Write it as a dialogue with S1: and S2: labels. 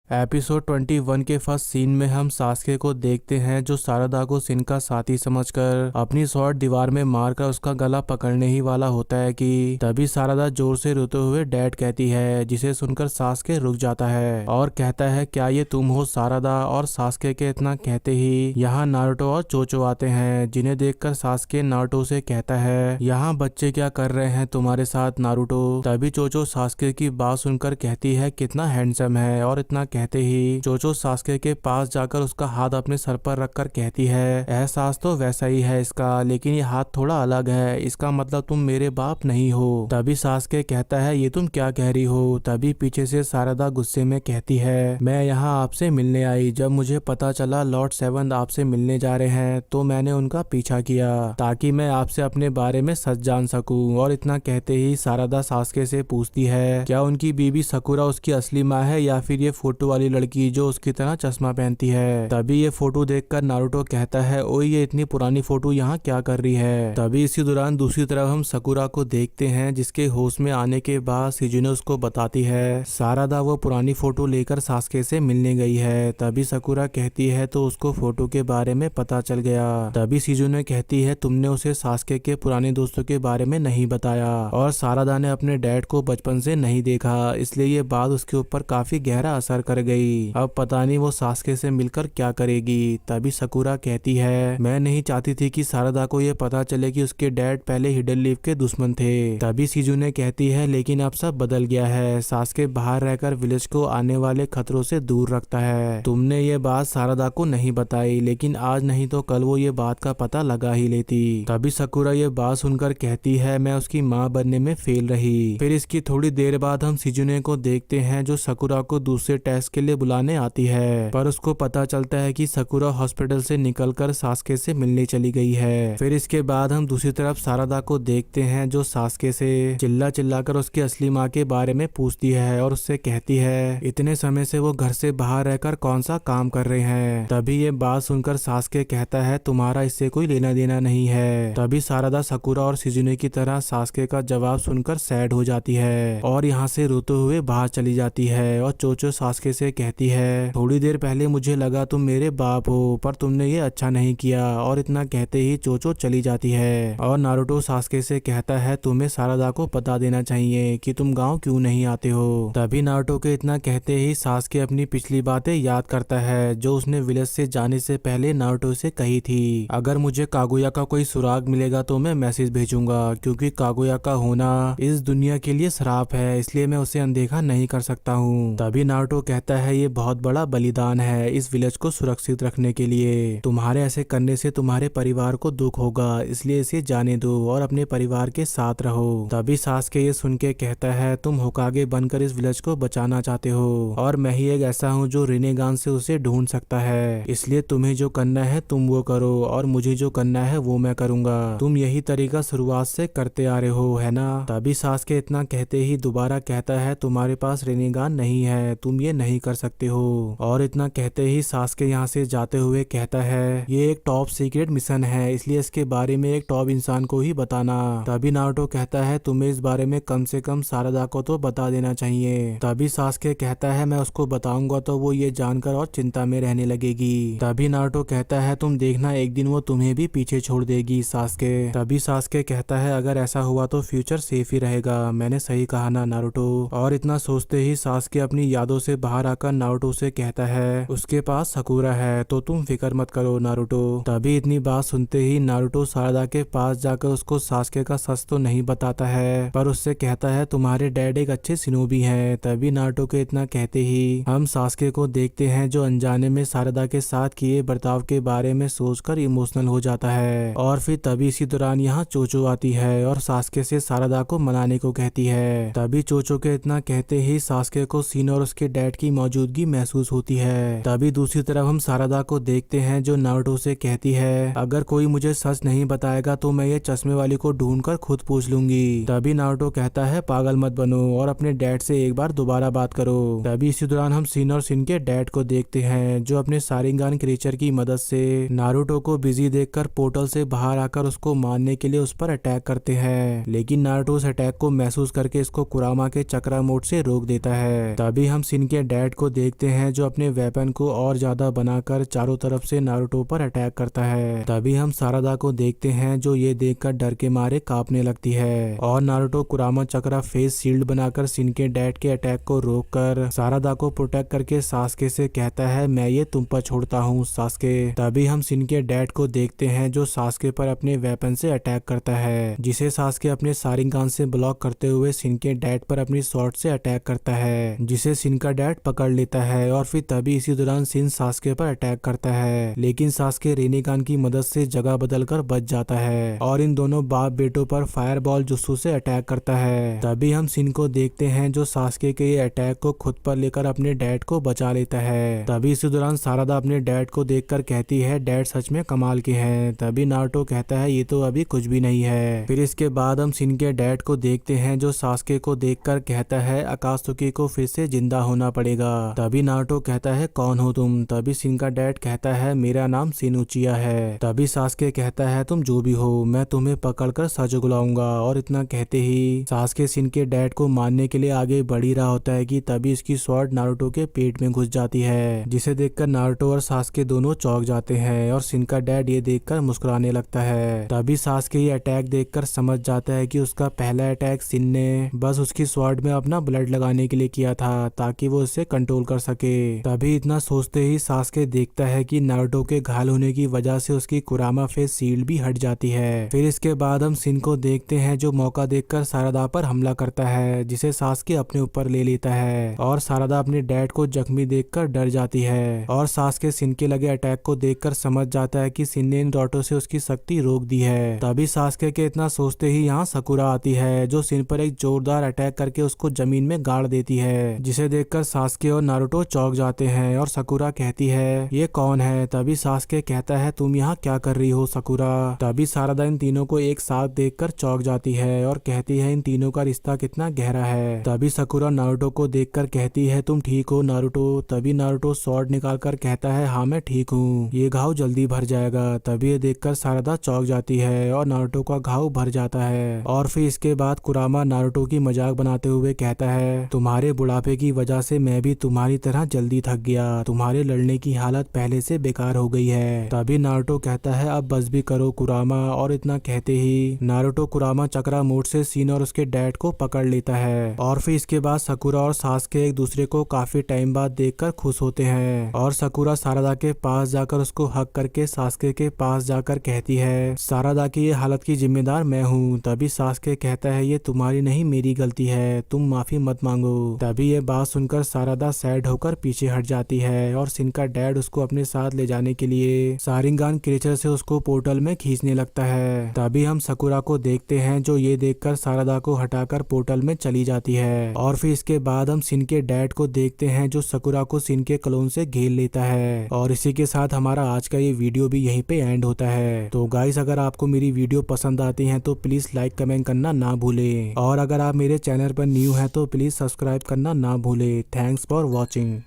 S1: Episode 21 के first scene में हम सास्के को देखते हैं जो सारदा को सिन का साथी समझकर अपनी स्वॉर्ड दीवार में मारकर उसका गला पकड़ने ही वाला होता है कि तभी सारदा जोर से रोते हुए डैड कहती है, जिसे सुनकर सास्के रुक जाता है और कहता है, क्या ये तुम हो सारदा। और सास्के के इतना कहते ही यहाँ नारुतो और चोचो आते हैं, जिन्हें देखकर सास्के नारुतो से कहता है, यहाँ बच्चे क्या कर रहे हैं तुम्हारे साथ नारुतो। तभी चोचो सास्के की बात सुनकर कहती है, कितना हैंडसम है। और इतना कहते ही चोचो सास्के के पास जाकर उसका हाथ अपने सर पर रखकर कहती है, एहसास तो वैसा ही है इसका, लेकिन ये हाथ थोड़ा अलग है, इसका मतलब तुम मेरे बाप नहीं हो। तभी सास्के कहता है, ये तुम क्या कह रही हो। तभी पीछे से सारदा गुस्से में कहती है, मैं यहाँ आपसे मिलने आई, जब मुझे पता चला लॉर्ड सेवन आपसे मिलने जा रहे हैं तो मैंने उनका पीछा किया ताकि मैं आपसे अपने बारे में सच जान सकूं। और इतना कहते ही सारदा सास्के से पूछती है, क्या उनकी बीबी सकुरा उसकी असली माँ है या फिर ये फोटो वाली लड़की जो उसकी तरह चश्मा पहनती है। तभी ये फोटो देखकर नारुतो कहता है, ओए ये इतनी पुरानी फोटो यहाँ क्या कर रही है। तभी इसी दौरान दूसरी तरफ हम सकुरा को देखते हैं, जिसके होश में आने के बाद सिजुने उसको बताती है सारदा वो पुरानी फोटो लेकर सास्के से मिलने गई है। तभी सकुरा कहती है, तो उसको फोटो के बारे में पता चल गया। तभी सिजुने कहती है, तुमने उसे सास्के के पुराने दोस्तों के बारे में नहीं बताया और सारदा ने अपने डैड को बचपन से नहीं देखा, इसलिए ये बात उसके ऊपर काफी गहरा असर कर गई। अब पता नहीं वो सास्के से मिलकर क्या करेगी। तभी सकुरा कहती है, मैं नहीं चाहती थी कि सारदा को ये पता चले कि उसके डैड पहले हिडन लीफ के दुश्मन थे। तभी सिजुने कहती है, लेकिन अब सब बदल गया है, सास्के बाहर रहकर विलेज को आने वाले खतरों से दूर रखता है। तुमने ये बात सारदा को नहीं बताई, लेकिन आज नहीं तो कल वो ये बात का पता लगा ही लेती। तभी सकुरा ये बात सुनकर कहती है, मैं उसकी माँ बनने में फेल रही। फिर इसकी थोड़ी देर बाद हम सिजुने को देखते हैं जो सकुरा को दूसरे टेस्ट के लिए बुलाने आती है, पर उसको पता चलता है कि सकुरा हॉस्पिटल से निकलकर सास्के से मिलने चली गई है। फिर इसके बाद हम दूसरी तरफ सारदा को देखते हैं जो सास्के से चिल्ला चिल्लाकर उसकी असली माँ के बारे में पूछती है और उससे कहती है, इतने समय से वो घर से बाहर रहकर कौन सा काम कर रहे हैं। तभी ये बात सुनकर सास्के कहता है, तुम्हारा इससे कोई लेना देना नहीं है। तभी सारदा सकुरा और सिजुने की तरह सास्के का जवाब सुनकर सैड हो जाती है और यहाँ से रोते हुए बाहर चली जाती है। और चोचो सास्के से कहती है, थोड़ी देर पहले मुझे लगा तुम मेरे बाप हो, पर तुमने ये अच्छा नहीं किया। और इतना कहते ही चोचो चली जाती है और नारुतो सास्के से कहता है, तुम्हें सारदा को बता देना चाहिए कि तुम गांव क्यों नहीं आते हो। तभी नारुतो के इतना कहते ही सास्के अपनी पिछली बातें याद करता है जो उसने विलेज से जाने से पहले नारुतो से कही थी। अगर मुझे कागुया का कोई सुराग मिलेगा तो मैं मैसेज भेजूंगा, क्योंकि कागुया का होना इस दुनिया के लिए श्राप है, इसलिए मैं उसे अनदेखा नहीं कर सकता हूँ। तभी नारुतो कहता है, ये बहुत बड़ा बलिदान है इस विलेज को सुरक्षित रखने के लिए, तुम्हारे ऐसे करने से तुम्हारे परिवार को दुख होगा, इसलिए इसे जाने दो और अपने परिवार के साथ रहो। तभी सास्के ये सुन के कहता है, तुम होकागे बनकर इस विलेज को बचाना चाहते हो और मैं ही एक ऐसा हूँ जो रिनेगान से उसे ढूंढ सकता है, इसलिए तुम्हें जो करना है तुम वो करो और मुझे जो करना है वो मैं करूंगा। तुम यही तरीका शुरुआत से करते आ रहे हो, है ना। तभी सास्के इतना कहते ही दोबारा कहता है, तुम्हारे पास रिनेगान नहीं है, तुम ये नहीं कर सकते हो। और इतना कहते ही सास्के यहाँ से जाते हुए कहता है, ये एक टॉप सीक्रेट मिशन है, इसलिए इसके बारे में एक टॉप इंसान को ही बताना। तभी नारुतो कहता है, तुम्हें इस बारे में कम से कम सारदा को तो बता देना चाहिए। तभी सास्के कहता है, मैं उसको बताऊंगा तो वो ये जानकर और चिंता में रहने लगेगी। तभी नारुतो कहता है, तुम देखना एक दिन वो तुम्हें भी पीछे छोड़ देगी सास्के। तभी सास्के कहता है, अगर ऐसा हुआ तो फ्यूचर सेफ ही रहेगा, मैंने सही कहा ना नारुतो। और इतना सोचते ही सास्के अपनी यादों से बाहर आकर नारुतो से कहता है, उसके पास सकुरा है तो तुम फिक्र मत करो नारुतो। तभी इतनी बात सुनते ही नारुतो सारदा के पास जाकर उसको सास्के का सच तो नहीं बताता है, पर उससे कहता है, तुम्हारे डैड एक अच्छे शिनोबी हैं। तभी नारुतो के इतना कहते ही हम सास्के को देखते हैं जो अनजाने में सारदा के साथ किए बर्ताव के बारे में सोचकर इमोशनल हो जाता है। और फिर तभी इसी दौरान यहाँ चोचो आती है और सास्के से सारदा को मनाने को कहती है। तभी चोचो के इतना कहते ही सास्के को सीन और उसके डैड की मौजूदगी महसूस होती है। तभी दूसरी तरफ हम सारदा को देखते हैं जो नारुतो से कहती है, अगर कोई मुझे सच नहीं बताएगा तो मैं ये चश्मे वाली को ढूंढकर खुद पूछ लूंगी। तभी नारुतो कहता है, पागल मत बनो और अपने डैड से एक बार दोबारा बात करो। तभी इसी दौरान हम सिन और सिन के डैड को देखते हैं जो अपने सारिंगान क्रीचर की मदद से नारुतो को बिजी देखकर पोर्टल से बाहर आकर उसको मारने के लिए उस पर अटैक करते हैं, लेकिन नारुतो उस अटैक को महसूस करके इसको कुरामा के चक्रा मोड से रोक देता है। तभी हम सिन के डैड डैड को देखते हैं जो अपने वेपन को और ज्यादा बनाकर चारों तरफ से नारुतो पर अटैक करता है। तभी हम सारादा को देखते हैं जो ये देखकर डर के मारे कांपने लगती है और नारुतो कुरामा चक्रा फेस शील्ड बनाकर सिन के डैड के अटैक को रोककर सारादा को प्रोटेक्ट करके सास्के से कहता है मैं ये तुम पर छोड़ता हूँ सास्के। तभी हम सिन के डैड को देखते हैं जो सास्के पर अपने वेपन से अटैक करता है, जिसे सास्के अपने शारिंगान से ब्लॉक करते हुए सिन के डैड पर अपनी स्वॉर्ड से अटैक करता है, जिसे सिन का डैड पकड़ लेता है और फिर तभी इसी दौरान सिन सास्के पर अटैक करता है, लेकिन सास्के रेनिकान की मदद से जगह बदलकर बच जाता है और इन दोनों बाप बेटों पर फायर बॉल जुस्सू से अटैक करता है। तभी हम सिन को देखते हैं जो सास्के के ये अटैक को खुद पर लेकर अपने डैड को बचा लेता है। तभी इसी दौरान सारादा अपने डैड को देखकर कहती है डैड सच में कमाल के हैं। तभी नारुतो कहता है ये तो अभी कुछ भी नहीं है। फिर इसके बाद हम सिन के डैड को देखते हैं जो सास्के को देखकर कहता है अकात्सुकी को फिर से जिंदा होना पड़ेगा। तभी नारुतो कहता है कौन हो तुम। तभी सिन का डैड कहता है मेरा नाम सिन उचिया है। तभी सास्के कहता है तुम जो भी हो मैं तुम्हें पकड़कर सच उगलाऊंगा। और इतना कहते ही सास्के सिन के डैड को मारने के लिए आगे बढ़ ही रहा होता है कि तभी इसकी स्वॉर्ड नारुतो के पेट में घुस जाती है, जिसे देखकर नारुतो और सास्के दोनों चौंक जाते हैं और सिन का डैड ये देखकर मुस्कुराने लगता है। तभी सास्के ये अटैक देखकर समझ जाता है कि उसका पहला अटैक सिन ने बस उसकी स्वॉर्ड में अपना ब्लड लगाने के लिए किया था ताकि वो उसे कंट्रोल कर सके। तभी इतना सोचते ही सास्के देखता है कि नारुतो के घायल होने की वजह से उसकी कुरामा फेस शील्ड भी हट जाती है। फिर इसके बाद हम सिन को देखते हैं जो मौका देखकर सारादा पर हमला करता है, जिसे सास्के अपने ऊपर ले लेता है और सारादा अपने डैड को जख्मी देखकर डर जाती है और सास्के सिन के लगे अटैक को देखकर समझ जाता है कि सिन ने इन डॉटो से उसकी शक्ति रोक दी है। तभी सास्के के इतना सोचते ही यहाँ सकुरा आती है जो सिन पर एक जोरदार अटैक करके उसको जमीन में गाड़ देती है, जिसे देखकर सास्के और नारुतो चौंक जाते हैं और सकुरा कहती है ये कौन है। तभी सास्के कहता है तुम यहाँ क्या कर रही हो सकुरा। तभी सारादा इन तीनों को एक साथ देखकर चौंक जाती है और कहती है इन तीनों का रिश्ता कितना गहरा है। तभी सकुरा नारुतो को देखकर कहती है तुम ठीक हो नारुतो। तभी नारुतो स्वॉर्ड निकालकर कहता है हाँ मैं ठीक हूँ, ये घाव जल्दी भर जाएगा। तभी ये देखकर सारादा चौंक जाती है और नारुतो का घाव भर जाता है। और फिर इसके बाद कुरामा नारुतो की मजाक बनाते हुए कहता है तुम्हारे बुढ़ापे की वजह से मैं भी तुम्हारी तरह जल्दी थक गया, तुम्हारे लड़ने की हालत पहले से बेकार हो गई है। तभी नारुतो कहता है अब बस भी करो कुरामा। और इतना कहते ही नारुतो कुरामा चक्रा मोड से सिन और उसके डैड को पकड़ लेता है और फिर इसके बाद सकुरा और सास्के एक दूसरे को काफी टाइम बाद देखकर खुश होते हैं और सकुरा सारादा के पास जाकर उसको हक करके सास्के के पास जाकर कहती है सारादा की ये हालत की जिम्मेदार मैं हूँ। तभी सास्के कहता है ये तुम्हारी नहीं मेरी गलती है, तुम माफी मत मांगो। तभी ये बात सुनकर सारादा सैड होकर पीछे हट जाती है और सिन का डैड उसको अपने साथ ले जाने के लिए शारिंगान क्रीचर से उसको पोर्टल में खींचने लगता है। तभी हम सकुरा को देखते हैं जो ये देखकर सारादा को हटाकर पोर्टल में चली जाती है और फिर इसके बाद हम सिन के डैड को देखते हैं जो सकुरा को सिन के क्लोन से घेर लेता है। और इसी के साथ हमारा आज का ये वीडियो भी यहीं पे एंड होता है। तो गाइस अगर आपको मेरी वीडियो पसंद आती है तो प्लीज लाइक कमेंट करना ना भूलें और अगर आप मेरे चैनल पर न्यू हैं तो प्लीज सब्सक्राइब करना ना भूलें। Thanks for watching.